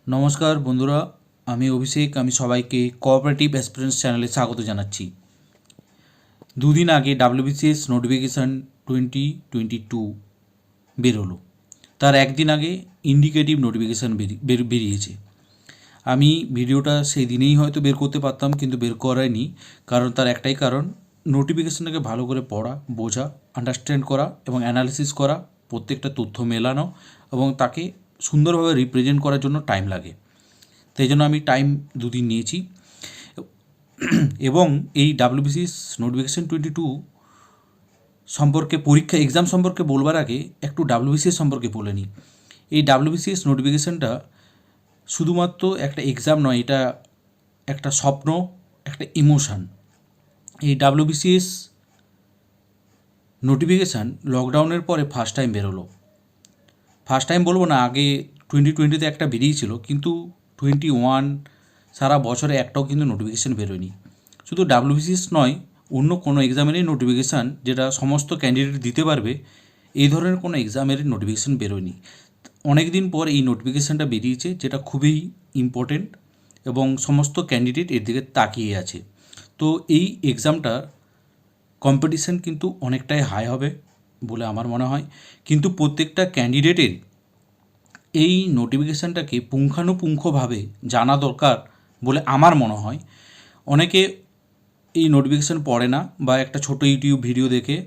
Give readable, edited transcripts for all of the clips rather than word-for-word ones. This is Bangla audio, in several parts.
নমস্কার বন্ধুরা, আমি অভিষেক। আমি সবাইকে কোঅপারেটিভ অ্যাসপিরেন্টস চ্যানেলে স্বাগত জানাচ্ছি। দুদিন আগে ডাব্লিউবিসিএস নোটিফিকেশান 2022 বেরোলো। তার একদিন আগে ইন্ডিকেটিভ নোটিফিকেশান বেরিয়েছে। আমি ভিডিওটা সেই দিনেই হয়তো বের করতে পারতাম, কিন্তু বের করাইনি। কারণ তার একটাই কারণ, নোটিফিকেশানটাকে ভালো করে পড়া, বোঝা, আন্ডারস্ট্যান্ড করা এবং অ্যানালিসিস করা, প্রত্যেকটা তথ্য মেলানো এবং তাকে সুন্দরভাবে রিপ্রেজেন্ট করার জন্য টাইম লাগে। তাই জন্য আমি টাইম দুদিন নিয়েছি। এবং এই ডাব্লিউবিসিএস নোটিফিকেশান 22 সম্পর্কে, পরীক্ষা এক্সাম সম্পর্কে বলবার আগে একটু ডাব্লিউবিসিএস সম্পর্কে বলে নিই। এই ডাব্লিউবিসিএস নোটিফিকেশানটা শুধুমাত্র একটা এক্সাম নয়, এটা একটা স্বপ্ন, একটা ইমোশান। এই ডাব্লিউবিসিএস নোটিফিকেশান লকডাউনের পরে ফার্স্ট টাইম বেরোলো। ফার্স্ট টাইম বলবো না, আগে 2020-তে একটা বেরিয়েছিল, কিন্তু 21 সারা বছরে একটাও কিন্তু নোটিফিকেশান বেরোয়নি। শুধু ডাব্লিউবিসিএস নয়, অন্য কোনো এক্সামেরই নোটিফিকেশান যেটা সমস্ত ক্যান্ডিডেট দিতে পারবে, এই ধরনের কোনো এক্সামের নোটিফিকেশান বেরোয়নি। অনেক দিন পর এই নোটিফিকেশানটা বেরিয়েছে, যেটা খুবই ইম্পর্টেন্ট এবং সমস্ত ক্যান্ডিডেট এর দিকে তাকিয়ে আছে। তো এই এক্সামটা কম্পিটিশান কিন্তু অনেকটাই হাই হবে বলে আমার মনে হয়। কিন্তু প্রত্যেকটা ক্যান্ডিডেটের এই নোটিফিকেশানটাকে পুঙ্খানুপুঙ্খভাবে জানা দরকার বলে আমার মনে হয়। অনেকে এই নোটিফিকেশান পড়ে না, বা একটা ছোটো ইউটিউব ভিডিও দেখে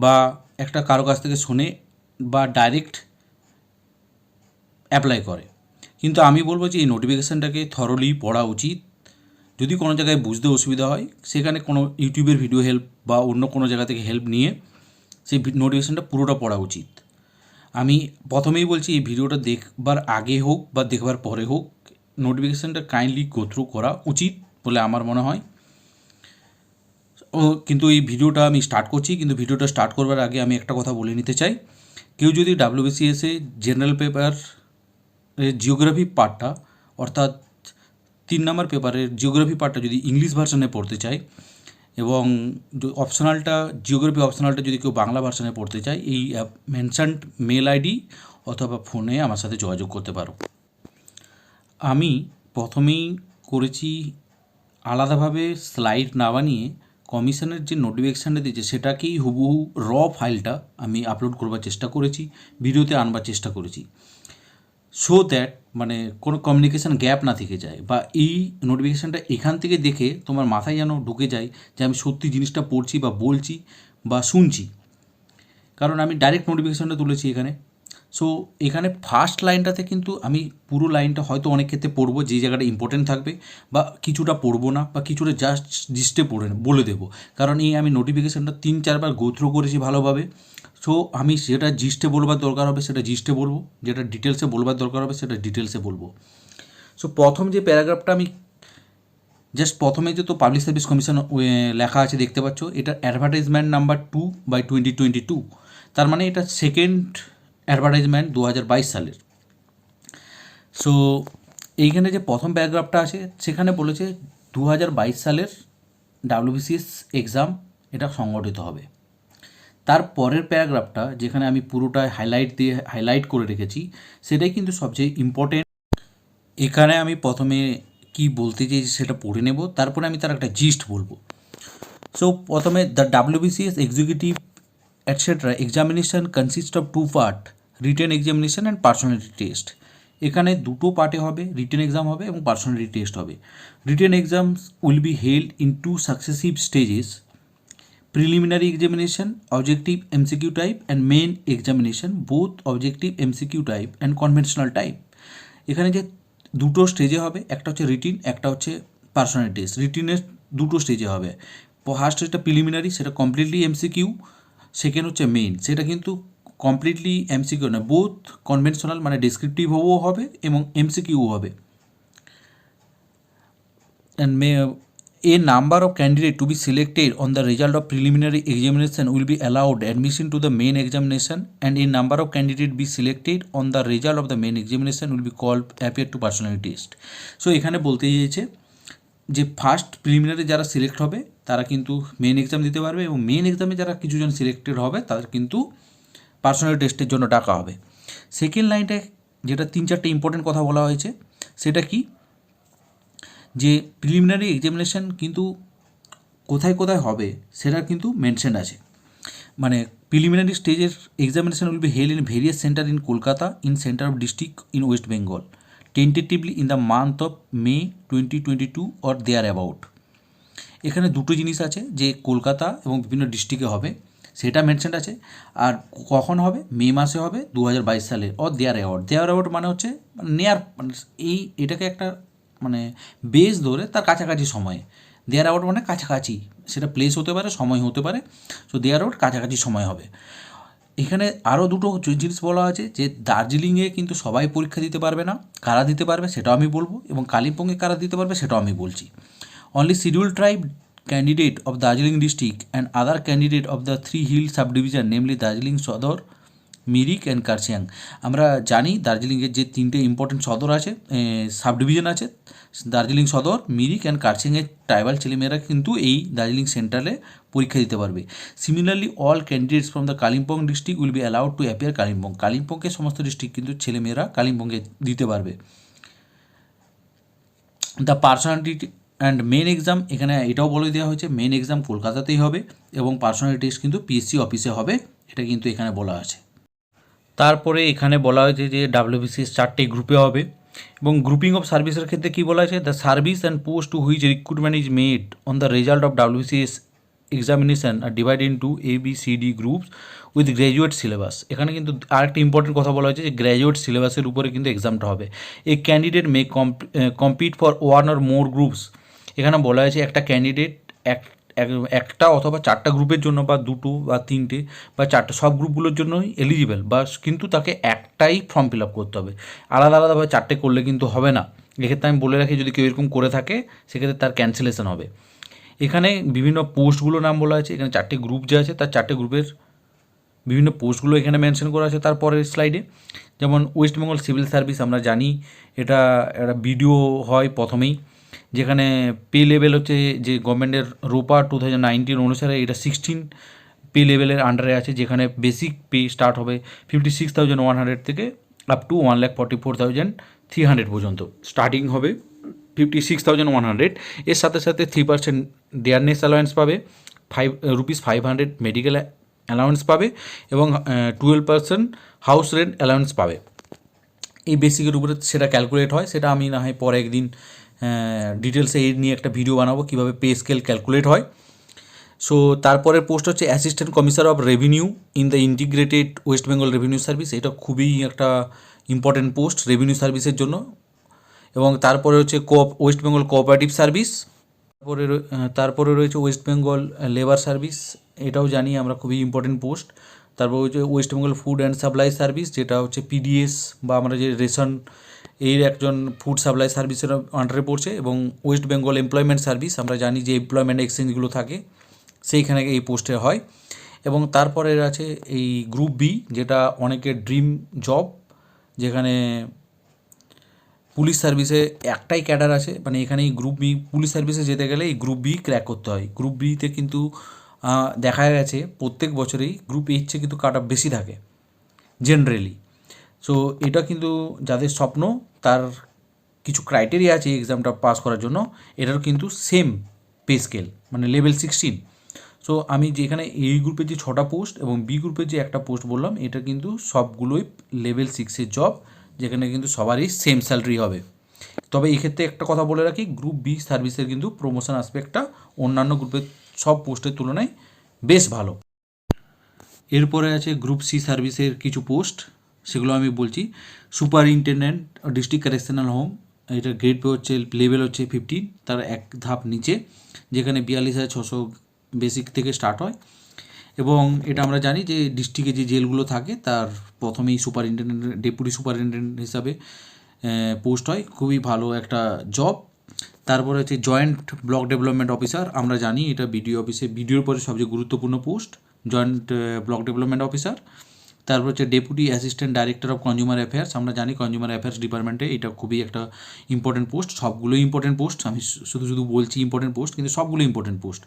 বা একটা কারো কাছ থেকে শুনে বা ডাইরেক্ট অ্যাপ্লাই করে। কিন্তু আমি বলবো যে এই নোটিফিকেশানটাকে থরলি পড়া উচিত। যদি কোনো জায়গায় বুঝতে অসুবিধা হয়, সেখানে কোনো ইউটিউবের ভিডিও হেল্প বা অন্য কোনো জায়গা থেকে হেল্প নিয়ে সেই নোটিফিকেশানটা পুরোটা পড়া উচিত। আমি প্রথমেই বলছি, এই ভিডিওটা দেখবার আগে হোক বা দেখবার পরে হোক, নোটিফিকেশানটা কাইন্ডলি গো থ্রু করা উচিত বলে আমার মনে হয়। কিন্তু এই ভিডিওটা আমি স্টার্ট করছি, কিন্তু ভিডিওটা স্টার্ট করবার আগে আমি একটা কথা বলে নিতে চাই। কেউ যদি ডাব্লিউবিসিএসে জেনারেল পেপার জিওগ্রাফি পার্টটা, অর্থাৎ 3 নম্বর পেপারের জিওগ্রাফি পার্টটা যদি ইংলিশ ভার্সনে পড়তে চায়, এবং অপশনালটা, জিওগ্রাফি অপশনালটা যদি কেউ বাংলা ভার্সনে পড়তে চায়, এই মেনশনড মেল আইডি অথবা ফোনে আমার সাথে যোগাযোগ করতে পারো। আমি প্রথমেই করেছি আলাদাভাবে স্লাইড না বানিয়ে, কমিশনের যে নোটিফিকেশানটা দিয়েছে সেটাকেই হুবহু র ফাইলটা আমি আপলোড করবার চেষ্টা করেছি, ভিডিওতে আনবার চেষ্টা করেছি, সো দ্যাট মানে কোনো কমিউনিকেশান গ্যাপ না থেকে যায়, বা এই নোটিফিকেশানটা এখান থেকে দেখে তোমার মাথায় যেন ঢুকে যায় যে আমি সত্যি জিনিসটা পড়ছি বা বলছি বা শুনছি। কারণ আমি ডাইরেক্ট নোটিফিকেশানটা তুলেছি এখানে। সো এখানে ফার্স্ট লাইনটাতে কিন্তু আমি পুরো লাইনটা হয়তো অনেক ক্ষেত্রে পড়বো, যে জায়গাটা ইম্পর্টেন্ট থাকবে, বা কিছুটা পড়বো না, বা কিছুটা জাস্ট জিস্টে পড়ে বলে দেবো। কারণ এই আমি নোটিফিকেশানটা 3-4 বার গো থ্রু করেছি ভালোভাবে। সো আমি যেটা জিস্টে বলবার দরকার হবে সেটা জিস্টে বলবো, যেটা ডিটেলসে বলবার দরকার হবে সেটা ডিটেলসে বলবো। সো প্রথম যে প্যারাগ্রাফটা আমি জাস্ট প্রথমে যে তো পাবলিক সার্ভিস কমিশন লেখা আছে দেখতে পাচ্ছ, এটা অ্যাডভার্টাইজমেন্ট নাম্বার 2/2022। তার মানে এটা সেকেন্ড অ্যাডভার্টাইজমেন্ট 2022 সালের। সো এইখানে যে প্রথম প্যারাগ্রাফটা আছে সেখানে বলেছে 2022 সালের ডাব্লিউবিসিএস এক্সাম এটা সংগঠিত হবে। তার পরের প্যারাগ্রাফটা, যেখানে আমি পুরোটায় হাইলাইট করে রেখেছি, সেটাই কিন্তু সবচেয়ে ইম্পর্টেন্ট। এখানে আমি প্রথমে কি বলতে চাইছি সেটা পড়ে নেব, তারপরে আমি তার একটা জিস্ট বলবো। সো প্রথমে, the WBCS executive etcetera examination consist of 2 part, written examination and personality test. এখানে দুটো পার্টে হবে, রিটেন এক্সাম হবে এবং পার্সোনালিটি টেস্ট হবে। Written exams will be held in 2 successive stages, preliminary examination objective MCQ type and main examination both objective MCQ type and conventional type। এখানে যে দুটো স্টেজে হবে, একটা হচ্ছে রিটিন, একটা হচ্ছে পার্সোনালিটি টেস্ট। রিটিনের দুটো স্টেজে হবে, ফার্স্ট স্টেজটা প্রিলিমিনারি, সেটা কমপ্লিটলি এমসিকিউ। সেকেন্ড হচ্ছে মেইন, সেটা কিন্তু কমপ্লিটলি এমসিকিউ না, বোথ কনভেনশনাল মানে ডেসক্রিপটিভও হবে এবং এমসিকিউ হবে। and a number of candidates to be selected on the result of preliminary examination will be allowed admission to the main examination, and a number of candidates be selected on the result of the main examination will be called appear to personality test। So এখানে বলতে চেয়েছে যে ফার্স্ট প্রিলিমিনারি যারা সিলেক্ট হবে তারা কিন্তু মেন এক্সাম দিতে পারবে, এবং মেন এক্সামে যারা কিছুজন সিলেক্টেড হবে তাদের কিন্তু পার্সোনালিটি টেস্টের জন্য ডাকা হবে। সেকেন্ড লাইনটায় যেটা 3-4টে ইম্পর্টেন্ট কথা বলা হয়েছে, সেটা কি, যে প্রিলিমিনারি এক্সামিনেশন কিন্তু কোথায় কোথায় হবে সেটা কিন্তু মেনশন আছে। মানে প্রিলিমিনারি স্টেজের examination will be held in various centre in Kolkata, in centre of district in West Bengal, tentatively in the month of May 2022 or thereabout. এখানে দুটো জিনিস আছে, যে কলকাতা এবং বিভিন্ন ডিস্ট্রিক্টে হবে সেটা মেনশন আছে, আর কখন হবে, মে মাসে হবে 2022 সালে, অর দেয়ার অ্যাওয়ার্ড মানে হচ্ছে নেয়ার, মানে এটাকে একটা মানে বেস ধরে তার কাছাকাছি সময়ে, দেয়ার অ্যাওয়ার্ড মানে কাছাকাছি, সেটা প্লেস হতে পারে, সময় হতে পারে, সো দেয়ার অ্যাওয়ার্ড কাছাকাছি সময় হবে। এখানে আরও দুটো জিনিস বলা আছে, যে দার্জিলিংয়ে কিন্তু সবাই পরীক্ষা দিতে পারবে না, কারা দিতে পারবে সেটাও আমি বলবো, এবং কালিম্পংয়ে কারা দিতে পারবে সেটাও আমি বলছি। Only schedule tribe candidate of Darjeeling district and other candidate of the 3 hill sub division namely Darjeeling Sadar, Mirik and Kurseong. আমরা জানি দার্জিলিংয়ের যে 3টে ইম্পর্টেন্ট সদর আছে, সাব ডিভিশন আছে, দার্জিলিং সদর, মিরিক অ্যান্ড কার্শিয়াংয়ের ট্রাইবাল ছেলেমেয়েরা কিন্তু এই দার্জিলিং সেন্টারে পরীক্ষা দিতে পারবে। Similarly all candidates from the Kalimpong district will be allowed to appear Kalimpong. কালিম্পংয়ের সমস্ত ডিস্ট্রিক্ট কিন্তু ছেলেমেয়েরা কালিম্পংয়ে দিতে পারবে। The personality and main exam, এখানে এটাও বলে দেওয়া হয়েছে মেন এক্সাম কলকাতাতেই হবে, এবং পার্সোনালিটি টেস্ট কিন্তু পিএসসি অফিসে হবে, এটা কিন্তু এখানে বলা আছে। তারপরে এখানে বলা হয়েছে যে ডাব্লিউবিসিএস 4টে গ্রুপে হবে, এবং গ্রুপিং অফ সার্ভিসের ক্ষেত্রে কী বলা আছে, the service and post to which recruitment is made on the result of WBCS examination are divide into ABCD groups with graduate syllabus. এখানে কিন্তু আরেকটা ইম্পর্টেন্ট কথা বলা হয়েছে, যে গ্র্যাজুয়েট সিলেবাসের উপরে কিন্তু এক্সামটা হবে। এ candidate may compete for one or more groups. এখানে বলা হয়েছে একটা ক্যান্ডিডেট একটা অথবা 4টা গ্রুপের জন্য, বা 2টো বা 3টে বা 4টে, সব গ্রুপগুলোর জন্যই এলিজিবল, বা কিন্তু তাকে একটাই ফর্ম ফিল আপ করতে হবে, আলাদা আলাদাভাবে 4টে করলে কিন্তু হবে না। এক্ষেত্রে আমি বলে রাখি, যদি কেউ এরকম করে থাকে সেক্ষেত্রে তার ক্যান্সেলেশন হবে। এখানে বিভিন্ন পোস্টগুলোর নাম বলা আছে, এখানে 4টে গ্রুপ যে আছে তার 4টে গ্রুপের বিভিন্ন পোস্টগুলো এখানে মেনশন করা আছে তারপরের স্লাইডে। যেমন ওয়েস্ট বেঙ্গল সিভিল সার্ভিস, আমরা জানি এটা একটা বিডিও হয় প্রথমেই, যেখানে পে লেভেল হচ্ছে যে গভর্নমেন্টের রোপা 2019 অনুসারে এটা 16 পে লেভেলের আন্ডারে আছে, যেখানে বেসিক পে স্টার্ট হবে 56,100 থেকে আপ টু 1,44,300 পর্যন্ত স্টার্টিং হবে 56,100। এর সাথে সাথে 3% ডেয়ারনেস অ্যালাউন্স পাবে, ₹500 মেডিকেল অ্যালাউন্স পাবে, এবং 12% হাউস রেন্ট অ্যালাউন্স পাবে। এই বেসিকের উপরে সেটা ক্যালকুলেট হয়, সেটা আমি না হয় পরে একদিন ডিটেলসে এই নিয়ে একটা ভিডিও বানাবো, কীভাবে পে স্কেল ক্যালকুলেট হয়। সো তারপরের পোস্ট হচ্ছে assistant commissioner of revenue in the integrated West Bengal revenue service. এটা খুবই একটা ইম্পর্টেন্ট পোস্ট রেভিনিউ সার্ভিসের জন্য। এবং তারপরে হচ্ছে ওয়েস্ট বেঙ্গল কোঅপারেটিভ সার্ভিস, তারপরে রয়েছে ওয়েস্ট বেঙ্গল লেবার সার্ভিস, এটাও জানি আমরা, খুবই ইম্পর্টেন্ট পোস্ট। তারপর হচ্ছে West Bengal food and supply service, যেটা হচ্ছে PDS বা আমরা যে রেশন, এর একজন ফুড সাপ্লাই সার্ভিসের আন্ডারে পড়ছে। এবং ওয়েস্ট বেঙ্গল এমপ্লয়মেন্ট সার্ভিস, আমরা জানি যে এমপ্লয়মেন্ট এক্সচেঞ্জগুলো থাকে সেইখানে এই পোস্টে হয়। এবং তারপরে আছে এই গ্রুপ বি, যেটা অনেকের ড্রিম জব, যেখানে পুলিশ সার্ভিসে একটাই ক্যাডার আছে, মানে এখানে এই গ্রুপ বি পুলিশ সার্ভিসে যেতে গেলে এই গ্রুপ বি ক্র্যাক করতে হয়। গ্রুপ বিতে কিন্তু দেখা গেছে প্রত্যেক বছরেই গ্রুপ এর চেয়ে কিন্তু কাট অফ বেশি থাকে জেনারেলি। সো এটা কিন্তু যাদের স্বপ্ন, তার কিছু ক্রাইটেরিয়া আছে এক্সামটা পাস করার জন্য, এটার কিন্তু সেম পে স্কেল, মানে লেভেল 16। সো আমি যেখানে এই গ্রুপের যে 6টা পোস্ট এবং বি গ্রুপের যে একটা পোস্ট বললাম, এটা কিন্তু সবগুলোই লেভেল 6-এর জব, যেখানে কিন্তু সবারই সেম স্যালারি হবে। তবে এই ক্ষেত্রে একটা কথা বলে রাখি, গ্রুপ বি সার্ভিসের কিন্তু প্রমোশন আসপেক্টটা অন্যান্য গ্রুপের সব পোস্টের তুলনায় বেশ ভালো। এরপরে আছে গ্রুপ সি সার্ভিসের কিছু পোস্ট, সেগুলো আমি বলছি। সুপারিনটেন্ডেন্ট ডিস্ট্রিক্ট কারেকশনাল হোম, এটা গ্রেড পে হচ্ছে লেভেল হচ্ছে 15, তার এক ধাপ নিচে, যেখানে 42,600 বেসিক থেকে স্টার্ট হয়। এবং এটা আমরা জানি যে ডিস্ট্রিক্টে যে জেলগুলো থাকে তার প্রথমেই সুপারিনটেন্ডেন্ট, ডেপুটি সুপারিনটেন্ডেন্ট হিসাবে পোস্ট হয়, খুবই ভালো একটা জব। তারপরে হচ্ছে জয়েন্ট ব্লক ডেভেলপমেন্ট অফিসার, আমরা জানি এটা বিডিও অফিসে, বিডিওর পরে সবচেয়ে গুরুত্বপূর্ণ post joint block development officer. তারপর হচ্ছে deputy assistant director of consumer affairs, আমরা জানি কনজিউমার অ্যাফেয়ার্স ডিপার্টমেন্টে এটা খুবই একটা ইম্পর্টেন্ট পোস্ট, সবগুলোই ইম্পর্টেন্ট পোস্ট, আমি শুধু শুধু বলছি ইম্পর্টেন্ট পোস্ট, কিন্তু সবগুলো important post.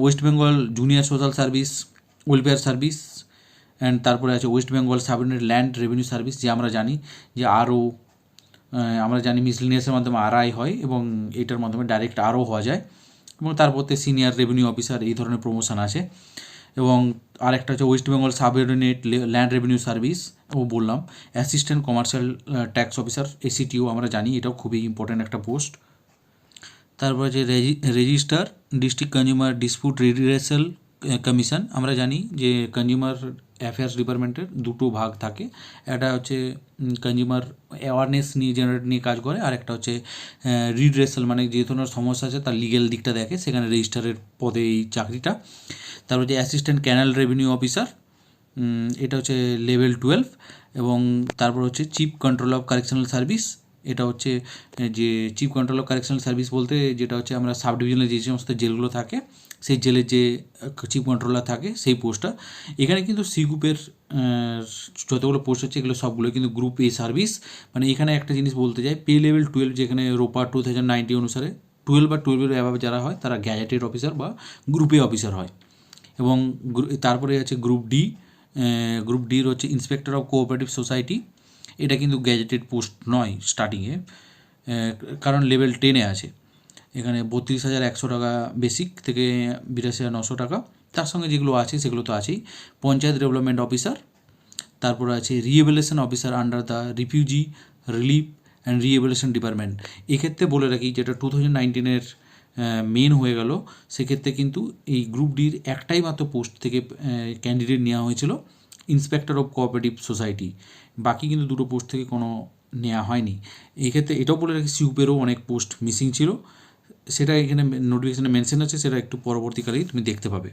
West Bengal junior social service welfare service, and তারপরে আছে West Bengal subordinate land revenue service, যে আমরা জানি যে আরও আমরা জানি মিসলিনিয়াসের মাধ্যমে আরআই হয় এবং এটার মাধ্যমে ডাইরেক্ট আরও হওয়া যায় এবং তারপরে সিনিয়র রেভিনিউ অফিসার এই ধরনের প্রমোশন আছে। এবং আরেকটা হচ্ছে West Bengal subordinate land revenue service বললাম, অ্যাসিস্ট্যান্ট কমার্শিয়াল ট্যাক্স অফিসার এসিটিও আমরা জানি, এটাও খুবই ইম্পর্ট্যান্ট একটা পোস্ট। তারপর যে register district consumer dispute redressal commission, আমরা জানি যে কনজিউমার অ্যাফেয়ার্স ডিপার্টমেন্টের দুটো ভাগ থাকে, একটা হচ্ছে কনজিউমার অ্যাওয়ারনেস নিয়ে জেনারেট নিয়ে কাজ করে, আর একটা হচ্ছে রিড্রেসাল মানে যে ধরনের সমস্যা আছে তার লিগ্যাল দিকটা দেখে, সেখানে রেজিস্টারের পদে এই চাকরিটা। তারপর যে অ্যাসিস্ট্যান্ট ক্যানাল রেভিনিউ অফিসার, এটা হচ্ছে লেভেল 12। এবং তারপর হচ্ছে chief control of correctional service, এটা হচ্ছে যে chief control of correctional service বলতে যেটা হচ্ছে আমরা সাব ডিভিশনাল যে সমস্ত জেলগুলো থাকে সেই জেলের যে চিফ কন্ট্রোলার থাকে সেই পোস্টটা। এখানে কিন্তু সি গ্রুপের যতগুলো পোস্ট হচ্ছে এগুলো সবগুলো কিন্তু গ্রুপ এ সার্ভিস। মানে এখানে একটা জিনিস বলতে চাই, পে লেভেল 12 যেখানে রোপা 2019 অনুসারে 12 বা 12-এর অ্যাভাবে যারা হয় তারা গ্যাজেটেড অফিসার বা গ্রুপ এ অফিসার হয়। এবং তারপরে আছে গ্রুপ ডি, গ্রুপ ডির হচ্ছে ইন্সপেক্টর অফ কোঅপারেটিভ সোসাইটি, এটা কিন্তু গ্যাজেটেড পোস্ট নয় স্টার্টিংয়ে, কারণ লেভেল 10-এ আছে। এখানে 32,100 টাকা বেসিক থেকে 82,900 টাকা, তার সঙ্গে যেগুলো আছে সেগুলো তো আছেই। পঞ্চায়েত ডেভেলপমেন্ট অফিসার, তারপর আছে rehabilitation officer under the refugee relief and rehabilitation department. এক্ষেত্রে বলে রাখি যেটা 2019-এর মেন হয়ে গেল, সেক্ষেত্রে কিন্তু এই গ্রুপ ডির একটাই মাত্র পোস্ট থেকে ক্যান্ডিডেট নেওয়া হয়েছিল, ইন্সপেক্টর অফ কোঅপারেটিভ সোসাইটি, বাকি কিন্তু দুটো পোস্ট থেকে কোনো নেওয়া হয়নি। এই ক্ষেত্রে এটাও বলে রাখি সিউপেরও অনেক পোস্ট মিসিং ছিল, সেটা এখানে নোটিফিকেশনে মেনশন আছে, সেটা একটু পরবর্তীকালেই তুমি দেখতে পাবে।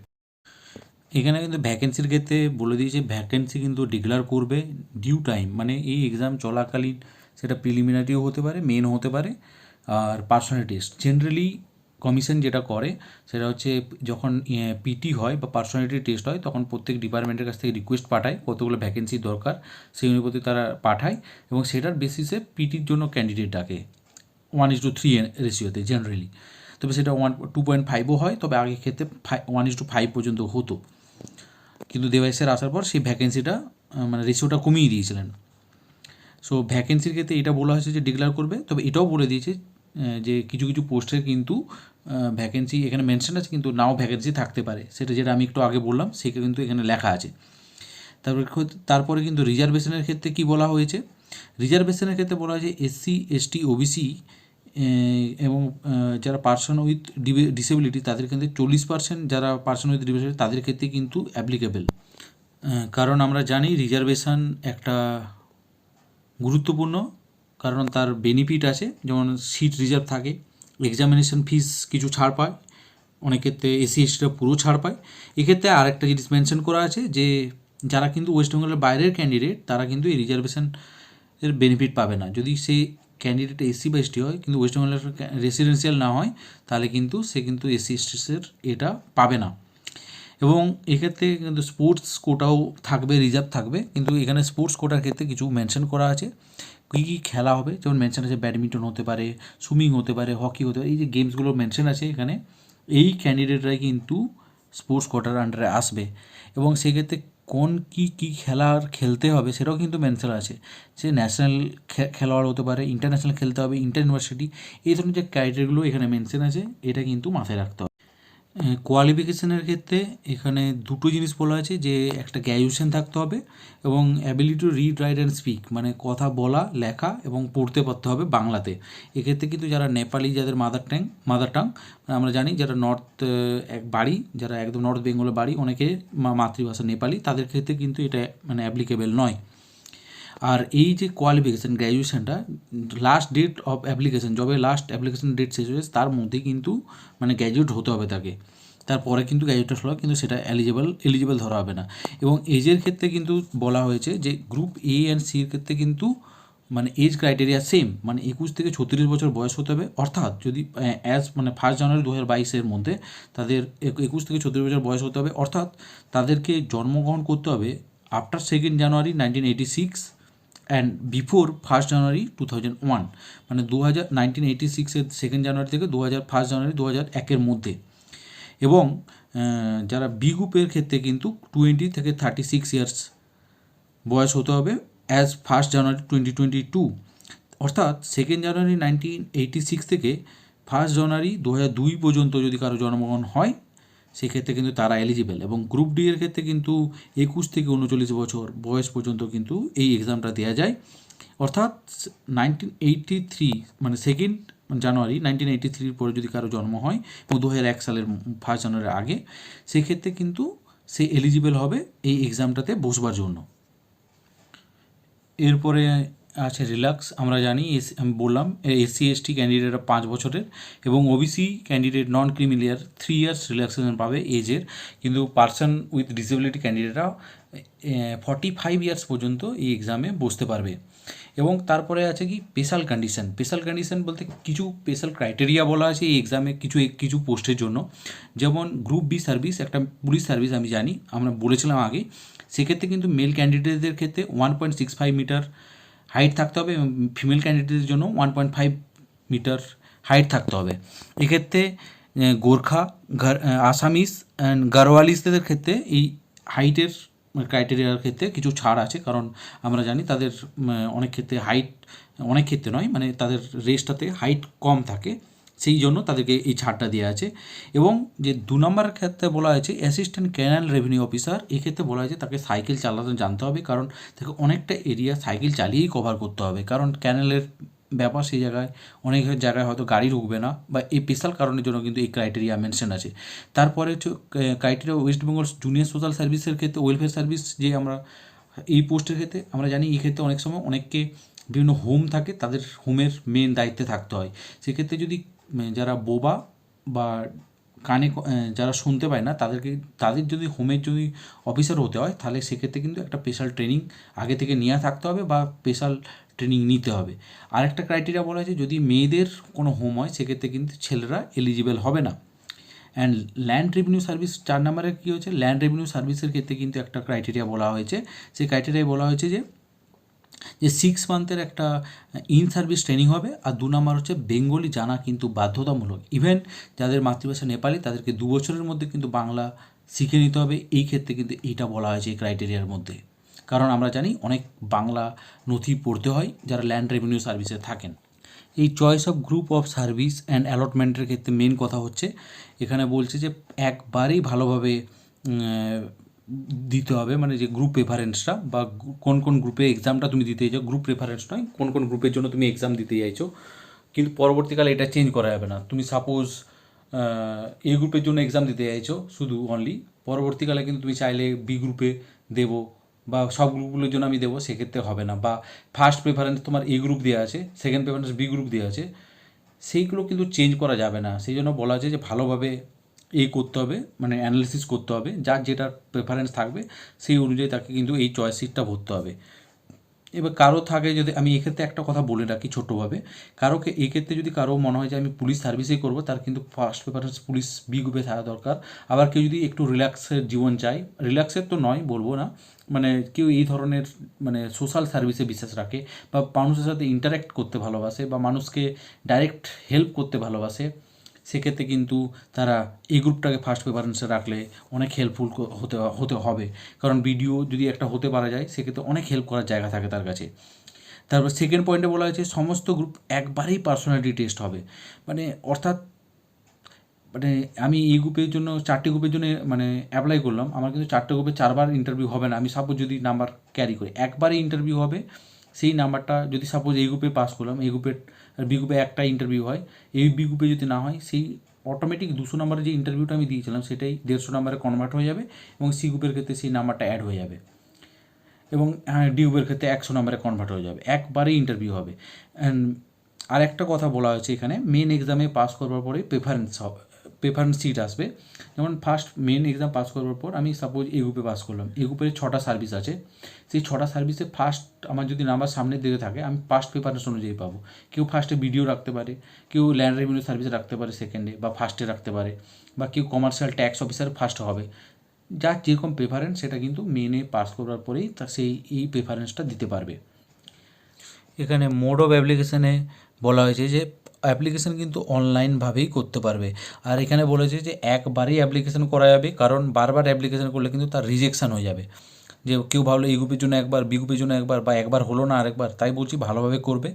এখানে কিন্তু ভ্যাকেন্সির ক্ষেত্রে বলে দিয়েছে ভ্যাকেন্সি কিন্তু ডিক্লেয়ার করবে ডিউ টাইম, মানে এই এক্সাম চলাকালীন, সেটা প্রিলিমিনারিও হতে পারে, মেন হতে পারে, আর পার্সোনাল টেস্ট। জেনারেলি কমিশন যেটা করে সেটা হচ্ছে যখন পিটি হয় বা পার্সোনালিটি টেস্ট হয় তখন প্রত্যেক ডিপার্টমেন্টের কাছ থেকে রিকোয়েস্ট পাঠায় কতগুলো ভ্যাকেন্সি দরকার, সেই অনুপাতে তারা পাঠায় এবং সেটার বেসিসে পিটির জন্য ক্যান্ডিডেট ডাকে 1:3 রেশিওতে জেনারেলি। তবে সেটা 2.5ও হয়, তবে আগের ক্ষেত্রে 1:5 পর্যন্ত হতো, কিন্তু দেবাইসের আসার পর সেই ভ্যাকেন্সিটা মানে রেশিওটা কমিয়ে দিয়েছিলেন। সো ভ্যাকেন্সির ক্ষেত্রে এটা বলা হয়েছে যে ডিক্লেয়ার করবে, তবে এটাও বলে দিয়েছে যে কিছু কিছু পোস্টের কিন্তু ভ্যাকেন্সি এখানে মেনশন আছে কিন্তু নাও ভ্যাকেন্সি থাকতে পারে, সেটা যেটা আমি একটু আগে বললাম সেটা কিন্তু এখানে লেখা আছে। তারপরে কিন্তু রিজার্ভেশনের ক্ষেত্রে কি বলা হয়েছে, রিজার্ভেশনের ক্ষেত্রে বলা হয়েছে এসসি এসটি ওবিসি এবং যারা পার্সন উইথ ডিসেবিলিটি তাদের ক্ষেত্রে 40% যারা পার্সন উইথ ডিসেবিলিটি তাদের ক্ষেত্রে কিন্তু অ্যাপ্লিকেবল। কারণ আমরা জানি রিজার্ভেশন একটা গুরুত্বপূর্ণ, কারণ তার বেনিফিট আছে, যেমন সিট রিজার্ভ থাকে, এক্সামিনেশন ফিস কিছু ছাড় পায়, অনেক ক্ষেত্রে এসসি এসটিরা পুরো ছাড় পায়। এক্ষেত্রে আরেকটা জিনিস মেনশন করা আছে যে যারা কিন্তু ওয়েস্ট বেঙ্গলের বাইরের ক্যান্ডিডেট তারা কিন্তু এই রিজার্ভেশনের বেনিফিট পাবে না। যদি সেই ক্যান্ডিডেট এসসি বা এসটি হয় কিন্তু ওয়েস্ট বেঙ্গলের রেসিডেন্সিয়াল না হয় তাহলে কিন্তু সে কিন্তু এসসি এসটিসের এটা পাবে না। এবং এক্ষেত্রে কিন্তু স্পোর্টস কোটাও থাকবে, রিজার্ভ থাকবে, কিন্তু এখানে স্পোর্টস কোটার ক্ষেত্রে কিছু মেনশন করা আছে কী কী খেলা হবে, যেমন মেনশন আছে ব্যাডমিন্টন হতে পারে, সুইমিং হতে পারে, হকি হতে পারে, এই যে গেমসগুলো মেনশন আছে এখানে, এই ক্যান্ডিডেটরাই কিন্তু স্পোর্টস কোটার আন্ডারে আসবে। এবং সেক্ষেত্রে কোন কী খেলার খেলতে হবে সেটাও কিন্তু মেনশন আছে, সে ন্যাশনাল খেলোয়াড় হতে পারে, ইন্টারন্যাশনাল খেলতে হবে, ইন্টার ইউনিভার্সিটি, এই ধরনের যে ক্রাইটেরিয়াগুলো এখানে মেনশন আছে এটা কিন্তু মাথায় রাখতে হবে। কোয়ালিফিকেশনের ক্ষেত্রে এখানে দুটো জিনিস বলা আছে, যে একটা গ্র্যাজুয়েশন থাকতে হবে এবং ability to read write and speak, মানে কথা বলা লেখা এবং পড়তে পারতে হবে বাংলাতে। এক্ষেত্রে কিন্তু যারা নেপালি, যাদের মাদার টাং আমরা জানি, যারা বাড়ি যারা একদম নর্থ বেঙ্গলের বাড়ি, অনেকে মাতৃভাষা নেপালি, তাদের ক্ষেত্রে কিন্তু এটা মানে অ্যাপ্লিকেবল নয়। আর এই যে কোয়ালিফিকেশান গ্র্যাজুয়েশনটা লাস্ট ডেট অফ অ্যাপ্লিকেশান, যবে লাস্ট অ্যাপ্লিকেশান ডেট শেষ হয়েছে তার মধ্যে কিন্তু মানে গ্র্যাজুয়েট হতে হবে তাকে, তারপরে কিন্তু গ্র্যাজুয়েটের ফলে কিন্তু সেটা এলিজিবল ধরা হবে না। এবং এজের ক্ষেত্রে কিন্তু বলা হয়েছে যে গ্রুপ এ অ্যান্ড সির ক্ষেত্রে কিন্তু মানে এজ ক্রাইটেরিয়া সেম, মানে 21 থেকে 36 বছর বয়স হতে হবে, অর্থাৎ যদি মানে 1 জানুয়ারি 2022-এর মধ্যে তাদের 21 থেকে 36 বছর বয়স হতে হবে, অর্থাৎ তাদেরকে জন্মগ্রহণ করতে হবে আফটার 2 জানুয়ারি 1986 অ্যান্ড বিফোর 1 জানুয়ারি 2001, মানে 1986-এর 2 জানুয়ারি থেকে 1 জানুয়ারি 2001-এর মধ্যে। এবং যারা বি গ্রুপের ক্ষেত্রে কিন্তু 20 থেকে 36 ইয়ার্স বয়স হতে হবে অ্যাজ 1 জানুয়ারি 2022, অর্থাৎ 2 জানুয়ারি 1986 থেকে 1 জানুয়ারি 2002 পর্যন্ত যদি কারো জন্মগ্রহণ হয় সেক্ষেত্রে কিন্তু তারা এলিজিবল। এবং গ্রুপ ডি এর ক্ষেত্রে কিন্তু 21 থেকে 39 বছর বয়স পর্যন্ত কিন্তু এই এক্সামটা দেওয়া যায়। অর্থাৎ 1983 মানে 2 জানুয়ারি 1983 পরে যদি কারো জন্ম হয় এবং 2001 সালের 1 জানুয়ারির আগে, সেক্ষেত্রে কিন্তু সে এলিজিবল হবে এই এক্সামটাতে বসবার জন্য। এরপরে আছে রিল্যাক্স। আমরা জানি আমি বললাম এসসি এসটি ক্যান্ডিডেটরা 5 বছরের এবং ওবিসি ক্যান্ডিডেট নন ক্রিমিলিয়ার 3 ইয়ার্স রিল্যাক্সেশন পাবে এজের, কিন্তু পার্সন উইথ ডিসেবিলিটি ক্যান্ডিডেটরা 45 ইয়ার্স পর্যন্ত এই এক্সামে বসতে পারবে। এবং তারপরে আছে কি স্পেশাল কন্ডিশন। স্পেশাল কন্ডিশন বলতে কিছু স্পেশাল ক্রাইটেরিয়া বলা আছে এই এক্সামে কিছু পোস্টের জন্য। যেমন গ্রুপ বি সার্ভিস, একটা পুলিশ সার্ভিস আমি জানি, আমরা বলেছিলাম আগে। সেক্ষেত্রে কিন্তু মেল ক্যান্ডিডেটদের ক্ষেত্রে 1.65 মিটার হাইট থাকতে হবে এবং ফিমেল ক্যান্ডিডেটের জন্য 1.5 মিটার হাইট থাকতে হবে। এক্ষেত্রে গোর্খা, আসামিস অ্যান্ড গারোয়ালিসদের ক্ষেত্রে এই হাইটের ক্রাইটেরিয়ার ক্ষেত্রে কিছু ছাড় আছে, কারণ আমরা জানি তাদের অনেক ক্ষেত্রে অনেক ক্ষেত্রে নয়, মানে তাদের রেসটাতে হাইট কম থাকে, সেই জন্য তাদেরকে এই ছাড়টা দেওয়া আছে। এবং যে 2 নম্বরের ক্ষেত্রে বলা হয়েছে অ্যাসিস্ট্যান্ট ক্যানাল রেভিনিউ অফিসার, এক্ষেত্রে বলা হয়েছে তাকে সাইকেল চালাতে জানতে হবে, কারণ তাকে অনেকটা এরিয়া সাইকেল চালিয়েই কভার করতে হবে, কারণ ক্যানেলের ব্যাপার সেই জায়গায় অনেক জায়গায় হয়তো গাড়ি ঢুকবে না, বা এই স্পেশাল কারণের জন্য কিন্তু এই ক্রাইটেরিয়া মেনশন আছে। তারপরে হচ্ছে criteria West Bengal junior social সার্ভিসের ক্ষেত্রে ওয়েলফেয়ার সার্ভিস, যে আমরা এই পোস্টের ক্ষেত্রে আমরা জানি এই ক্ষেত্রে অনেক সময় অনেককে বিভিন্ন হোম থাকে, তাদের হোমের মেন দায়িত্বে থাকতে হয়। সেক্ষেত্রে যদি যারা বোবা বা কানে যারা শুনতে পায় না তাদের যদি হোমের যদি অফিসার হতে হয়, তাহলে সেক্ষেত্রে কিন্তু একটা স্পেশাল ট্রেনিং আগে থেকে নেওয়া থাকতে হবে বা স্পেশাল ট্রেনিং নিতে হবে। আরেকটা ক্রাইটেরিয়া বলা হয়েছে যদি মেয়েদের কোনো হোম হয় সেক্ষেত্রে কিন্তু ছেলেরা এলিজিবল হবে না। অ্যান্ড ল্যান্ড রেভিনিউ সার্ভিস 4 নম্বরে কী হয়েছে, ল্যান্ড রেভিনিউ সার্ভিসের ক্ষেত্রে কিন্তু একটা ক্রাইটেরিয়া বলা হয়েছে। সেই ক্রাইটেরিয়ায় বলা হয়েছে যে 6 মান্থের একটা ইন সার্ভিস ট্রেনিং হবে, আর 2 নম্বর হচ্ছে বেঙ্গলি জানা কিন্তু বাধ্যতামূলক। ইভেন যাদের মাতৃভাষা নেপালি তাদেরকে 2 বছরের মধ্যে কিন্তু বাংলা শিখে নিতে হবে। এই ক্ষেত্রে কিন্তু এইটা বলা হয়েছে এই ক্রাইটেরিয়ার মধ্যে, কারণ আমরা জানি অনেক বাংলা নথি পড়তে হয় যারা ল্যান্ড রেভিনিউ সার্ভিসে থাকেন। এই choice of group of service and অ্যালটমেন্টের ক্ষেত্রে মেন কথা হচ্ছে এখানে বলছে যে একবারেই ভালোভাবে দিতে হবে, মানে যে গ্রুপ প্রেফারেন্সটা বা কোন কোন গ্রুপে এক্সামটা তুমি দিতে চাইছো, গ্রুপ প্রেফারেন্স নয়, কোন কোন গ্রুপের জন্য তুমি এক্সাম দিতে চাইছো। কিন্তু পরবর্তীকালে এটা চেঞ্জ করা যাবে না। তুমি সাপোজ এ গ্রুপের জন্য এক্সাম দিতে চাইছো শুধু অনলি, পরবর্তীকালে কিন্তু তুমি চাইলে বি গ্রুপে দেবো বা সব গ্রুপগুলোর জন্য আমি দেবো, সেক্ষেত্রে হবে না। বা ফার্স্ট প্রেফারেন্স তোমার এ গ্রুপ দেওয়া আছে, সেকেন্ড প্রেফারেন্স বি গ্রুপ দেওয়া আছে, সেইগুলো কিন্তু চেঞ্জ করা যাবে না। সেই জন্য বলা আছে যে ভালোভাবে করতে হবে, মানে অ্যানালিসিস করতে হবে, যার যেটা প্রেফারেন্স থাকবে সেই অনুযায়ী তাকে কিন্তু এই চয়েস সিটটা ভরতে হবে। এবার কারো থাকে, যদি আমি এক্ষেত্রে একটা কথা বলে রাখি ছোট্টভাবে, কারোকে এক্ষেত্রে যদি কারো মনে হয় যে আমি পুলিশ সার্ভিসেই করবো, তার কিন্তু ফার্স্ট প্রেফারেন্স পুলিশ বি গ্রুপে থাকা দরকার। আবার কেউ যদি একটু রিল্যাক্সের জীবন চায়, রিল্যাক্সের তো নয় বলবো না, মানে কেউ এই ধরনের মানে সোশ্যাল সার্ভিসে বিশ্বাস রাখে বা মানুষের সাথে ইন্টারাক্ট করতে ভালোবাসে বা মানুষকে ডাইরেক্ট হেল্প করতে ভালোবাসে, সেক্ষেত্রে কিন্তু তারা এই গ্রুপটাকে ফার্স্ট প্রেফারেন্সে রাখলে অনেক হেল্পফুল হতে হবে, কারণ ভিডিও যদি একটা হতে পারা যায় সেক্ষেত্রে অনেক হেল্প করার জায়গা থাকে তার কাছে। তারপর সেকেন্ড পয়েন্টে বলা হয়েছে সমস্ত গ্রুপ একবারেই পার্সোনালিটি টেস্ট হবে, মানে অর্থাৎ মানে আমি এই গ্রুপের জন্য 4টে গ্রুপের জন্য মানে অ্যাপ্লাই করলাম, আমার কিন্তু 4টে গ্রুপে 4বার ইন্টারভিউ হবে না। আমি সাপোজ যদি নাম্বার ক্যারি করি, একবারই ইন্টারভিউ হবে, সেই নাম্বারটা যদি সাপোজ এই গ্রুপে পাস করলাম, এই গ্রুপের আর বি গ্রুপে একটা ইন্টারভিউ হয়, এই বি গ্রুপে যদি না হয় সেই অটোমেটিক 200 নম্বরের যে ইন্টারভিউটা আমি দিয়েছিলাম সেটাই 150 নম্বরে কনভার্ট হয়ে যাবে এবং সি গ্রুপের ক্ষেত্রে সেই নাম্বারটা অ্যাড হয়ে যাবে এবং ডি গ্রুপের ক্ষেত্রে 100 নম্বরে কনভার্ট হয়ে যাবে, একবারেই ইন্টারভিউ হবে। অ্যান্ড আর একটা কথা বলা হয়েছে এখানে, মেন এক্সামে পাস করবার পরে প্রেফারেন্স সিট আসবে। যেমন ফার্স্ট মেন এক্সাম পাস করবার পর আমি সাপোজ এই গ্রুপে পাস করলাম, এই গ্রুপের 6টা সার্ভিস আছে, সেই 6টা সার্ভিসে ফার্স্ট আমার যদি নাম্বার সামনের দিকে থাকে আমি ফার্স্ট প্রেফারেন্স অনুযায়ী পাবো। কেউ ফার্স্টে ভিডিও রাখতে পারে, কেউ ল্যান্ড রেভিনিউ সার্ভিসে রাখতে পারে সেকেন্ডে বা ফার্স্টে রাখতে পারে, বা কেউ কমার্শিয়াল ট্যাক্স অফিসার ফার্স্ট হবে। যার যেরকম প্রেফারেন্স সেটা কিন্তু মেনে পাস করার পরেই তা এই প্রেফারেন্সটা দিতে পারবে। এখানে মোড অফ অ্যাপ্লিকেশানে বলা হয়েছে যে অ্যাপ্লিকেশান কিন্তু অনলাইনভাবেই করতে পারবে, আর এখানে বলেছে যে একবারই অ্যাপ্লিকেশান করা যাবে, কারণ বারবার অ্যাপ্লিকেশান করলে কিন্তু তার রিজেকশান হয়ে যাবে। যে কেউ ভাবলো এই গ্রুপের জন্য একবার, বি গ্রুপের জন্য একবার, বা একবার হলো না আরেকবার, তাই বলছি ভালোভাবে করবে,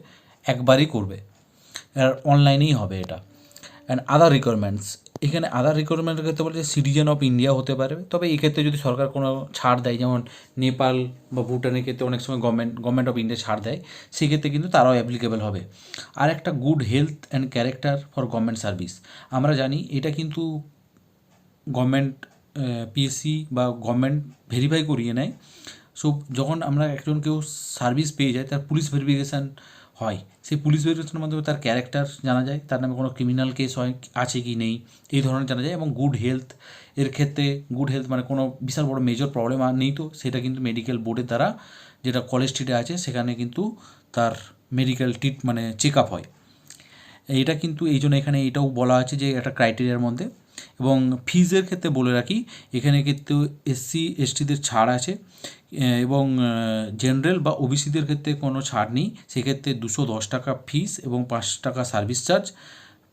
একবারই করবে, আর অনলাইনেই হবে এটা। অ্যান্ড আদার রিকোয়ারমেন্টস, এখানে আদার রিকোয়ারমেন্টের ক্ষেত্রে বলছে সিটিজেন অফ ইন্ডিয়া হতে পারে। তবে এক্ষেত্রে যদি সরকার কোনো ছাড় দেয়, যেমন নেপাল বা ভুটানের ক্ষেত্রে অনেক সময় গভর্নমেন্ট অফ ইন্ডিয়া ছাড় দেয়, সেক্ষেত্রে কিন্তু তারাও অ্যাপ্লিকেবল হবে। আর একটা good health and character for government service, আমরা জানি এটা কিন্তু গভর্নমেন্ট পিএসসি বা গভর্নমেন্ট ভেরিফাই করিয়ে নেয়। সো যখন আমরা একজন কেউ সার্ভিস পেয়ে যায়, তার পুলিশ ভেরিফিকেশান হয়, সেই পুলিশ ভেরিফিকেশনের মাধ্যমে তার ক্যারেক্টার জানা যায়, তার নামে কোনো ক্রিমিনাল কেস হয় আছে কি নেই, এই ধরনের জানা যায়। এবং গুড হেলথ এর ক্ষেত্রে, গুড হেলথ মানে কোনো বিশাল বড় মেজর প্রবলেম আর নেই তো, সেটা কিন্তু মেডিকেল বোর্ডের দ্বারা, যেটা কলেজ স্ট্রিটে আছে সেখানে কিন্তু তার মেডিকেল মানে চেক আপ হয়। এটা কিন্তু এই জন্য এখানে এটাও বলা আছে যে একটা ক্রাইটেরিয়ার মধ্যে। এবং ফিজের ক্ষেত্রে বলে রাখি, এখানে কিন্তু এসসি এসটিদের ছাড় আছে, এবং জেনারেল বা ওবিসিদের ক্ষেত্রে কোনো ছাড় নেই। সেক্ষেত্রে 210 টাকা ফিস এবং 5 টাকা service charge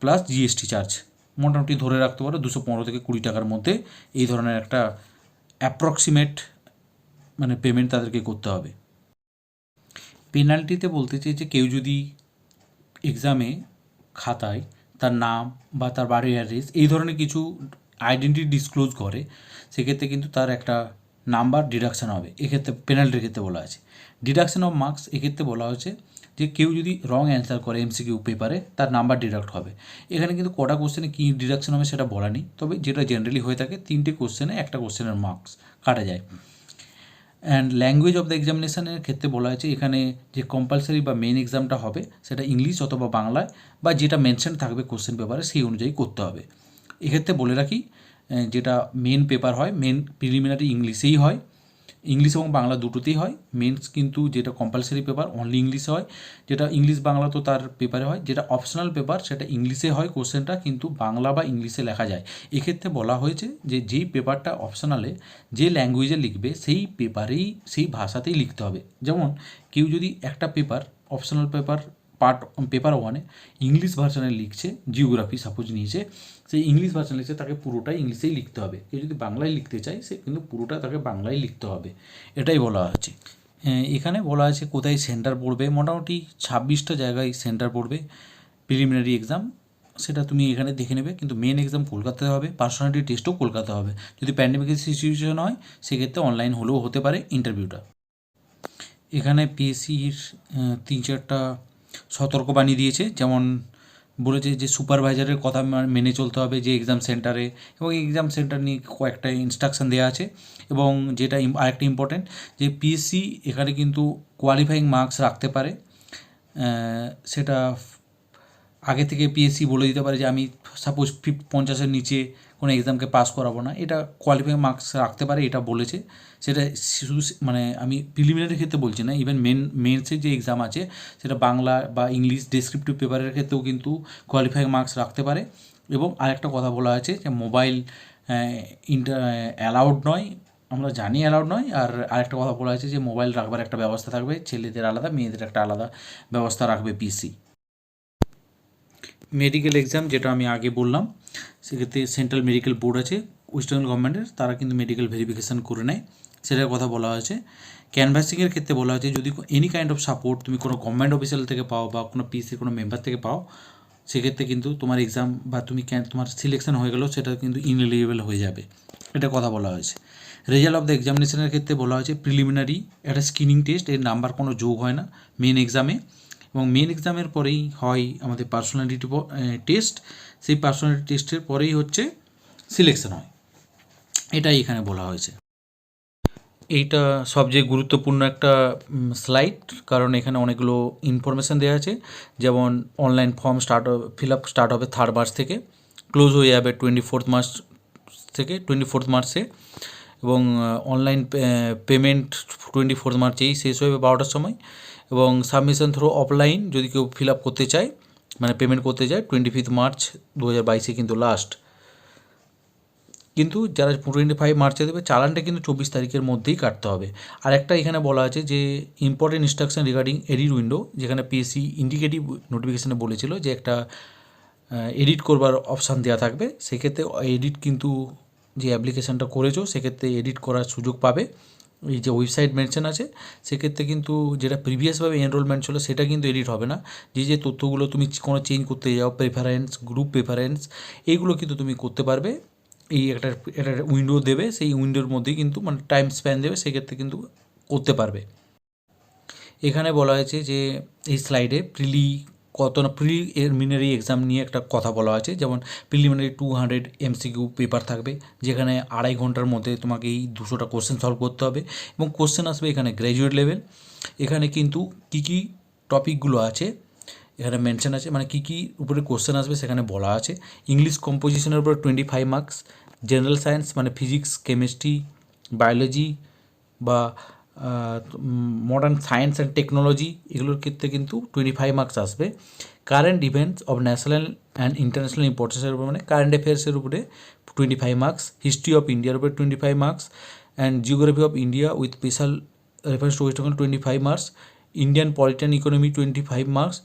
plus GST charge, মোটামুটি ধরে রাখতে পারো 215 থেকে 20 টাকার মধ্যে এই ধরনের একটা অ্যাপ্রক্সিমেট মানে পেমেন্ট তাদেরকে করতে হবে। পেনাল্টিতে বলতে চাই যে কেউ যদি এক্সামে খাতায় তার নাম বা তার বাড়ির অ্যাড্রেস এই ধরনের কিছু আইডেন্টিটি ডিসক্লোজ করে, সেক্ষেত্রে কিন্তু তার একটা নাম্বার ডিডাকশান হবে। এক্ষেত্রে পেনাল্টির ক্ষেত্রে বলা আছে। ডিডাকশান অফ মার্কস, এক্ষেত্রে বলা হয়েছে যে কেউ যদি রং অ্যান্সার করে এমসিকিউ পেপারে, তার নাম্বার ডিডাক্ট হবে। এখানে কিন্তু কটা কোশ্চেনে কী ডিডাকশান হবে সেটা বলা নেই, তবে যেটা জেনারেলি হয়ে থাকে 3টে কোশ্চেনে একটা কোশ্চেনের মার্কস কাটা যায়। অ্যান্ড ল্যাঙ্গুয়েজ অফ দ্য এক্সামিনেশানের ক্ষেত্রে বলা হয়েছে এখানে যে কম্পালসারি বা মেন এক্সামটা হবে সেটা ইংলিশ অথবা বাংলায়, বা যেটা মেনশন থাকবে কোশ্চেন পেপারে সেই অনুযায়ী করতে হবে। এক্ষেত্রে বলে রাখি, যেটা মেন পেপার হয়, মেন প্রিলিমিনারি ইংলিশেই হয়, ইংলিশ এবং বাংলা দুটোতেই হয়। মেন্স কিন্তু যেটা কম্পালসারি পেপার অনলি ইংলিশে হয়, যেটা ইংলিশ বাংলা তো তার পেপারে হয়। যেটা অপশনাল পেপার সেটা ইংলিশে হয় কোশ্চেনটা, কিন্তু বাংলা বা ইংলিশে লেখা যায়। এক্ষেত্রে বলা হয়েছে যে যেই পেপারটা অপশনালে যে ল্যাঙ্গুয়েজে লিখবে সেই পেপারেই, সেই ভাষাতেই লিখতে হবে। যেমন কেউ যদি একটা পেপার, অপশনাল পেপার পেপার 1-এ ইংলিশ ভার্সানে লিখছে, জিওগ্রাফি সাপোজ নিয়েছে, সেই ইংলিশ ভার্সান লিখছে, তাকে পুরোটাই ইংলিশেই লিখতে হবে। কেউ যদি বাংলায় লিখতে চায় সে কিন্তু পুরোটা তাকে বাংলায় লিখতে হবে, এটাই বলা আছে। এখানে বলা আছে কোথায় সেন্টার পড়বে, মোটামুটি 26টা জায়গায় সেন্টার পড়বে প্রিলিমিনারি এক্সাম, সেটা তুমি এখানে দেখে নেবে। কিন্তু মেন এক্সাম কলকাতায় হবে, পার্সোনালিটি টেস্টও কলকাতা হবে। যদি প্যান্ডেমিকের সিচুয়েশন হয় সেক্ষেত্রে অনলাইন হলেও হতে পারে ইন্টারভিউটা। এখানে পিএসসির 3-4টা সতর্কবাণী দিয়েছে, যেমন বলেছে যে সুপারভাইজারের কথা মেনে চলতে হবে যে এক্সাম সেন্টারে, এবং এক্সাম সেন্টার নিয়ে কয়েকটা ইনস্ট্রাকশান দেওয়া আছে। এবং যেটা আরেকটা ইম্পর্টেন্ট, যে পিএসসি এখানে কিন্তু কোয়ালিফাইং মার্কস রাখতে পারে। সেটা আগে থেকে পিএসসি বলে দিতে পারে যে আমি সাপোজ 50-এর নিচে কোনো এক্সামকে পাস করাবো না, এটা কোয়ালিফাইং মার্কস রাখতে পারে, এটা বলেছে। সেটা শুধু মানে আমি প্রিলিমিনারির ক্ষেত্রে বলছি না, ইভেন মেন্সের যে এক্সাম আছে সেটা বাংলা বা ইংলিশ ডেসক্রিপটিভ পেপারের ক্ষেত্রেও কিন্তু কোয়ালিফাইং মার্কস রাখতে পারে। এবং আরেকটা কথা বলা আছে যে মোবাইল অ্যালাউড নয়, আমরা জানি অ্যালাউড নয়। আর আরেকটা কথা বলা আছে যে মোবাইল রাখবার একটা ব্যবস্থা থাকবে, ছেলেদের আলাদা মেয়েদের একটা আলাদা ব্যবস্থা রাখবে পিএসসি। মেডিকেল এক্সাম যেটা আমি আগে বললাম, সেক্ষেত্রে সেন্ট্রাল মেডিকেল বোর্ড আছে ওয়েস্ট বেঙ্গল গভর্নমেন্টের, তারা কিন্তু মেডিকেল ভেরিফিকেশান করে নেয়, সেটার কথা বলা হয়েছে। ক্যানভাসিংয়ের ক্ষেত্রে বলা হয়েছে যদি এনি কাইন্ড অফ সাপোর্ট তুমি কোনো গভর্নমেন্ট অফিসিয়াল থেকে পাও বা কোনো পিএসসির কোনো মেম্বার থেকে পাও, সেক্ষেত্রে কিন্তু তোমার এক্সাম বা তোমার সিলেকশন হয়ে গেলেও সেটা কিন্তু ইনএলিজিবল হয়ে যাবে, এটা কথা বলা হয়েছে। রেজাল্ট অফ দ্য এক্সামিনেশনের ক্ষেত্রে বলা হয়েছে প্রিলিমিনারি একটা স্ক্রিনিং টেস্ট, এর নাম্বার কোনো যোগ হয় না মেন এক্সামে, এবং মেন এক্সামের পরেই হয় আমাদের পার্সোনালিটি টেস্ট, সেই পার্সোনালিটি টেস্টের পরেই হচ্ছে সিলেকশন হয়, এটাই এখানে বলা হয়েছে। এইটা সবচেয়ে গুরুত্বপূর্ণ একটা স্লাইড, কারণ এখানে অনেকগুলো ইনফরমেশান দেওয়া আছে। যেমন online form fill up start হবে 3rd মার্চ থেকে, ক্লোজ হয়ে যাবে 24th মার্চ থেকে 24th মার্চে, এবং অনলাইন পেমেন্ট 24th মার্চেই শেষ হবে 12টার সময়। এবং সাবমিশন থ্রু অফলাইন যদি কেউ ফিল আপ করতে চায়, মানে পেমেন্ট করতে চায়, 25 মার্চ 2022 কিন্তু লাস্ট। কিন্তু যারা 25 মার্চে দেবে চালানটা কিন্তু 24 তারিখের মধ্যেই কাটতে হবে। আর একটা এখানে বলা আছে যে important instruction regarding edit window, যেখানে পিএসসি ইন্ডিকেটিভ নোটিফিকেশানে বলেছিল যে একটা এডিট করবার অপশান দেওয়া থাকবে, সেক্ষেত্রে এডিট কিন্তু যে অ্যাপ্লিকেশানটা করেছো সেক্ষেত্রে এডিট করার সুযোগ পাবে। এই যে ওয়েবসাইট মেনশন আছে সেক্ষেত্রে কিন্তু যেটা প্রিভিয়াসভাবে এনরোলমেন্ট ছিল সেটা কিন্তু এডিট হবে না। যে তথ্যগুলো তুমি কোনো চেঞ্জ করতে যাও, প্রেফারেন্স, গ্রুপ প্রেফারেন্স, এইগুলো কিন্তু তুমি করতে পারবে। এই একটা উইন্ডো দেবে, সেই উইন্ডোর মধ্যেই কিন্তু মানে টাইম স্প্যান দেবে, সেক্ষেত্রে কিন্তু করতে পারবে। এখানে বলা হয়েছে যে এই স্লাইডে প্রিলিমিনারি এক্সাম নিয়ে একটা কথা বলা আছে, যেমন প্রিলিমিনারি 200 MCQ পেপার থাকবে, যেখানে 2.5 ঘন্টার মধ্যে তোমাকে এই 200টা কোশ্চেন সলভ করতে হবে এবং কোশ্চেন আসবে এখানে গ্র্যাজুয়েট লেভেল। এখানে কিন্তু কী কী টপিকগুলো আছে এখানে মেনশন আছে, মানে কী কী উপরে কোশ্চেন আসবে সেখানে বলা আছে। ইংলিশ কম্পোজিশনের উপরে 25 মার্কস, জেনারেল সায়েন্স মানে ফিজিক্স, কেমিস্ট্রি, বায়োলজি বা মডার্ন সায়েন্স অ্যান্ড টেকনোলজি, এগুলোর ক্ষেত্রে কিন্তু 25 মার্কস আসবে। Current events of national and international ইম্পর্টেন্সের উপরে মানে কারেন্ট অ্যাফেয়ার্সের উপরে 25 মার্কস, হিস্ট্রি অফ ইন্ডিয়ার উপরে 25 marks, and geography of India with special reference to West Bengal 25 marks, Indian political economy 25 marks,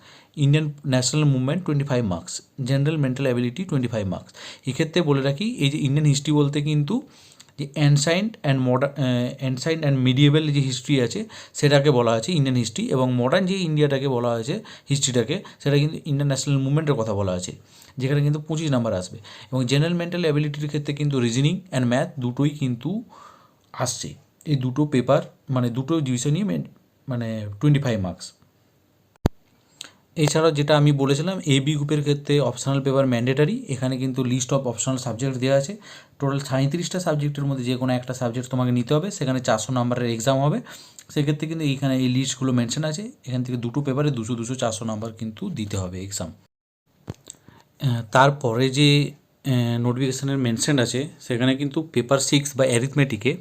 Indian national movement 25 marks, general mental ability 25 marks. এক্ষেত্রে বলে রাখি এই যে ইন্ডিয়ান হিস্ট্রি বলতে কিন্তু যে অ্যানসাইন্ট অ্যান্ড মিডিয়েবল যে হিস্ট্রি আছে সেটাকে বলা আছে ইন্ডিয়ান হিস্ট্রি, এবং মডার্ন যে ইন্ডিয়াটাকে বলা হয়েছে হিস্ট্রিটাকে, সেটা কিন্তু ইন্ডিয়ান ন্যাশনাল মুভমেন্টের কথা বলা আছে, যেখানে কিন্তু 25 নাম্বার আসবে। এবং জেনারেল মেন্টাল অ্যাবিলিটির ক্ষেত্রে কিন্তু রিজনিং অ্যান্ড ম্যাথ দুটোই কিন্তু আসছে। এই দুটো পেপার মানে দুটো বিষয় নিয়ে মানে 25 মার্কস। এছাড়াও যেটা আমি বলেছিলাম এবি গ্রুপের ক্ষেত্রে অপশনাল পেপার ম্যান্ডেটারি, এখানে কিন্তু লিস্ট অফ অপশনাল সাবজেক্ট দেওয়া আছে। টোটাল 37টা সাবজেক্টের মধ্যে যে কোনো একটা সাবজেক্ট তোমাকে নিতে হবে, সেখানে 400 নাম্বারের এক্সাম হবে। সেক্ষেত্রে কিন্তু এইখানে এই লিস্টগুলো মেনশন আছে, এখান থেকে দুটো পেপারে 200 400 নাম্বার কিন্তু দিতে হবে এক্সাম। তারপরে যে নোটিফিকেশানের মেনশন আছে সেখানে কিন্তু পেপার 6 বা অ্যারিথমেটিকে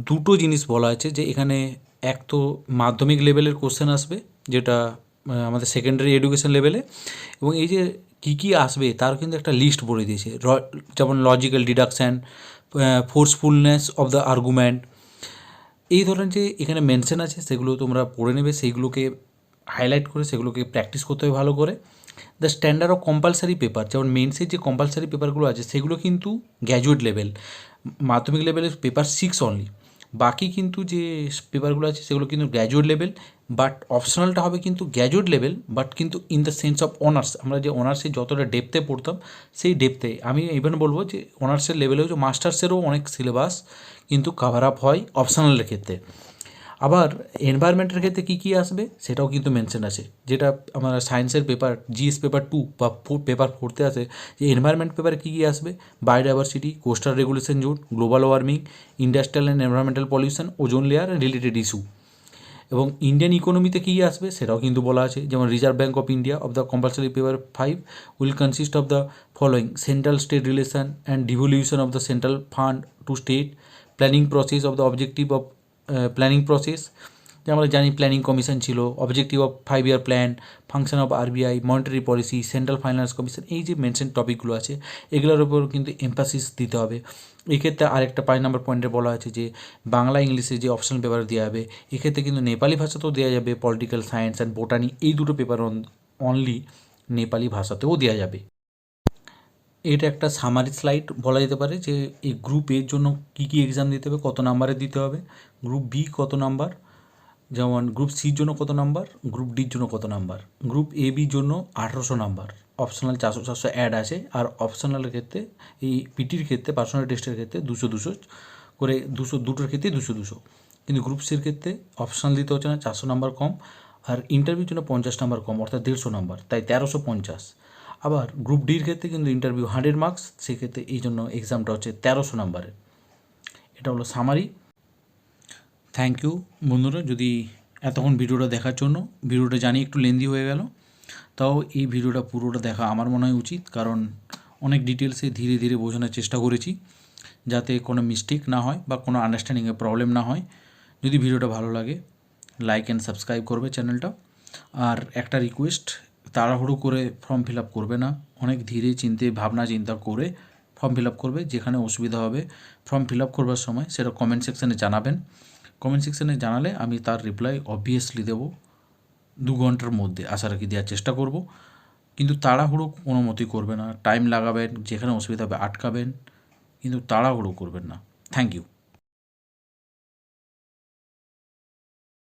দুটো জিনিস বলা আছে, যে এখানে এক তো মাধ্যমিক লেভেলের কোশ্চেন আসবে, যেটা আমাদের সেকেন্ডারি এডুকেশন লেভেলে, এবং এই যে কী কী আসবে তার কিন্তু একটা লিস্ট বলে দিয়েছে, যেমন logical deduction, forcefulness of the argument, এই ধরনের যে এখানে মেনশন আছে সেগুলো তোমরা পড়ে নেবে, সেইগুলোকে হাইলাইট করে সেগুলোকে প্র্যাকটিস করতে হবে ভালো করে। The standard of compulsory paper, যেমন মেন্সের যে কম্পালসারি পেপারগুলো আছে সেগুলো কিন্তু গ্র্যাজুয়েট লেভেল, মাধ্যমিক লেভেলের পেপার 6 অনলি। বাকি কিন্তু যে পেপারগুলো আছে সেগুলো কিন্তু গ্র্যাজুয়েট লেভেল, বাট অপশনালটা হবে কিন্তু গ্র্যাজুয়েট লেভেল, বাট কিন্তু in the sense of honours. আমরা যে অনার্সে যতটা ডেপথে পড়তাম সেই ডেপথে, আমি ইভেন বলবো যে অনার্সের লেভেলেও যে মাস্টার্সেরও অনেক সিলেবাস কিন্তু কাভার আপ হয় অপশনালের ক্ষেত্রে। আবার এনভায়রনমেন্টের ক্ষেত্রে কী কী আসবে সেটাও কিন্তু মেনশন আছে, যেটা আমার সায়েন্সের পেপার জিএস পেপার 2 বা পেপার 4তে আসে, যে এনভায়রনমেন্ট পেপারে কী কী আসবে, biodiversity, coastal regulation zone, global warming, industrial and environmental pollution, ozone layer related issue. এবং ইন্ডিয়ান ইকোনমিতে কী আসবে সেটাও কিন্তু বলা আছে, যেমন reserve bank of India of the compulsory paper 5 will consist of the following: central state relation and devolution of the central fund to state, planning process of the objective of planning process, যে আমরা জানি প্ল্যানিং কমিশন ছিল, objective of 5 year plan, function of RBI, monetary policy, central finance commission, এই যে মেনশন টপিকগুলো আছে এগুলোর উপর কিন্তু এমফাসিস দিতে হবে। এই ক্ষেত্রে আরেকটা 5 নম্বর পয়েন্টে বলা আছে যে বাংলা ইংলিশে যে অপশনাল পেপার দেওয়া হবে, এক্ষেত্রে কিন্তু নেপালি ভাষাতেও দেওয়া যাবে, পলিটিক্যাল সায়েন্স অ্যান্ড বোটানি, এই দুটো পেপার অনলি নেপালি ভাষাতেও দেওয়া যাবে। এটা একটা সামারি স্লাইড বলা যেতে পারে, যে এই গ্রুপ এর জন্য কী কী এক্সাম দিতে হবে, কত নাম্বারে দিতে হবে, গ্রুপ বি কত নাম্বার, যেমন গ্রুপ সির জন্য কত নাম্বার, গ্রুপ ডির জন্য কত নাম্বার, গ্রুপ এ বির জন্য 1800 নাম্বার, অপশনাল 400 400 অ্যাড আছে, আর অপশনালের ক্ষেত্রে এই পিটির ক্ষেত্রে পার্সোনাল টেস্টের ক্ষেত্রে 200 200 করে, 200 দুটোর ক্ষেত্রে 200 200। কিন্তু গ্রুপ সির ক্ষেত্রে অপশনাল দিতে হচ্ছে না, 400 নাম্বার কম, আর ইন্টারভিউর জন্য 50 নাম্বার কম, অর্থাৎ 150 নাম্বার, তাই 1350। আবার গ্রুপ ডির ক্ষেত্রে কিন্তু ইন্টারভিউ 100 মার্কস, সেক্ষেত্রে এই জন্য এক্সামটা হচ্ছে 1300 নাম্বারের। এটা হলো সামারি। থ্যাংক ইউ বন্ধুরা, যদি এতক্ষণ ভিডিওটা দেখার জন্য। ভিডিওটা জানি একটু লেন্দি হয়ে গেল, তাও এই ভিডিওটা পুরোটা দেখা আমার মনে হয় উচিত, কারণ অনেক ডিটেলসে ধীরে ধীরে বোঝানোর চেষ্টা করেছি, যাতে কোনো মিস্টেক না হয় বা কোনো আন্ডারস্ট্যান্ডিংয়ে প্রবলেম না হয়। যদি ভিডিওটা ভালো লাগে লাইক অ্যান্ড সাবস্ক্রাইব করবে চ্যানেলটা। আর একটা রিকোয়েস্ট, তাড়াহুড়ো করে ফর্ম ফিল আপ করবে না, অনেক ধীরে ভাবনা চিন্তা করে ফর্ম ফিল আপ করবে। যেখানে অসুবিধা হবে ফর্ম ফিল আপ করবার সময় সেটা কমেন্ট সেকশানে জানাবেন। কমেন্ট সেকশানে জানালে আমি তার রিপ্লাই অবভিয়াসলি দেবো, 2 ঘন্টার মধ্যে আশা রাখি দেওয়ার চেষ্টা করব। কিন্তু তাড়াহুড়ো কোনো মতেই করবে না, টাইম লাগাবেন, যেখানে অসুবিধা হবে আটকাবেন, কিন্তু তাড়াহুড়ো করবেন না। Thank you.